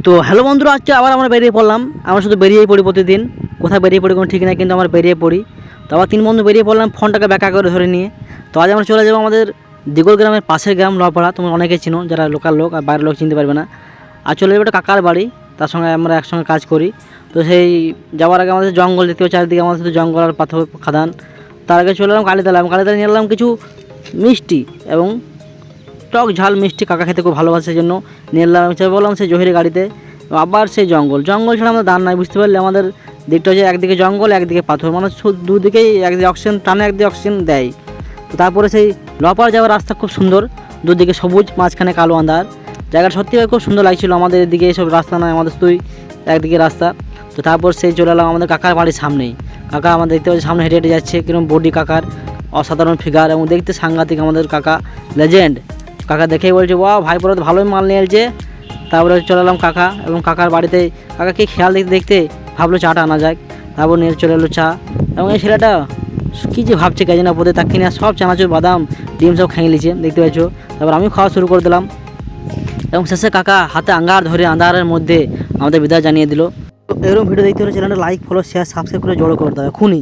তো হ্যালো বন্ধুরা, আজকে আবার আমরা বেরিয়ে পড়লাম। আমরা শুধু বেরিয়েই পড়ি প্রতিদিন, কোথায় বেরিয়ে পড়ি কোনো ঠিক নাই, কিন্তু আমরা বেরিয়ে পড়ি। তো আবার 3 বন্ধু বেরিয়ে পড়লাম ফোনটাকে ব্যাকা করে ধরে নিয়ে। তো আজ আমরা চলে যাবো আমাদের দিগল গ্রামের পাশের গ্রাম লপাড়া। তোমরা অনেকেই চিনো, যারা লোকাল লোক আর বাইরের লোক চিনতে পারবে না। আর চলে যাবো একটা কাকার বাড়ি, তার সঙ্গে আমরা একসঙ্গে কাজ করি। তো সেই যাওয়ার আগে আমাদের জঙ্গল দেখতে হবে, চারিদিকে আমাদের শুধু জঙ্গল আর পাথর খাদান। তার আগে চলে এলাম কালীতলা। কালীতলা নিয়ে এলাম কিছু মিষ্টি এবং টক ঝাল মিষ্টি। কাকা খেতে খুব ভালোবাসে, সেই জন্য নিয়ে এলাম। বললাম সেই জহির গাড়িতে। আবার সেই জঙ্গল ছাড়া আমাদের দান নাই, বুঝতে পারলে। আমাদের দিকটা হচ্ছে একদিকে জঙ্গল একদিকে পাথর, মানে দুদিকেই একদিকে অক্সিজেন টানে, একদিকে অক্সিজেন দেয়। তো তারপরে সেই লপার যাওয়ার রাস্তা খুব সুন্দর, দুদিকে সবুজ, মাঝখানে কালো আন্ধার। জায়গাটা সত্যিই খুব সুন্দর লাগছিল। আমাদের এদিকে এইসব রাস্তা নয়, আমাদের শুধুই একদিকে রাস্তা। তো তারপর সেই চলে এলাম আমাদের কাকার বাড়ির সামনেই। কাকা আমাদের দেখতে পাচ্ছি সামনে হেঁটে হেঁটে যাচ্ছে, কিরকম বডি কাকার, অসাধারণ ফিগার এবং দেখতে সাংঘাতিক। আমাদের কাকা লেজেন্ড। কাকা দেখেই বলছে ওয়া ভাই পরে তো ভালোই মাল নিয়ে এলছে। তারপরে চলে এলাম কাকা এবং কাকার বাড়িতে। কাকাকে খেয়াল দেখতে দেখতে ভাবলো চাটা আনা যাক। তারপর নিয়ে চলে এলো চা। এবং এই ছেলেটা কী যে ভাবছে কাজে না পদে, তাকে নিয়ে সব চানাচুর বাদাম ডিম সব খেয়ে নিয়েছে, দেখতে পাচ্ছ। তারপর আমি খাওয়া শুরু করে দিলাম এবং শেষে কাকা হাতে আঙ্গার ধরে আন্ধারের মধ্যে আমাদের বিদায় জানিয়ে দিল। এরকম ভিডিও দেখতে হলে চ্যানেলটা লাইক, ফলো, শেয়ার, সাবস্ক্রাইব করে জড়ো করে দেবে এখনই।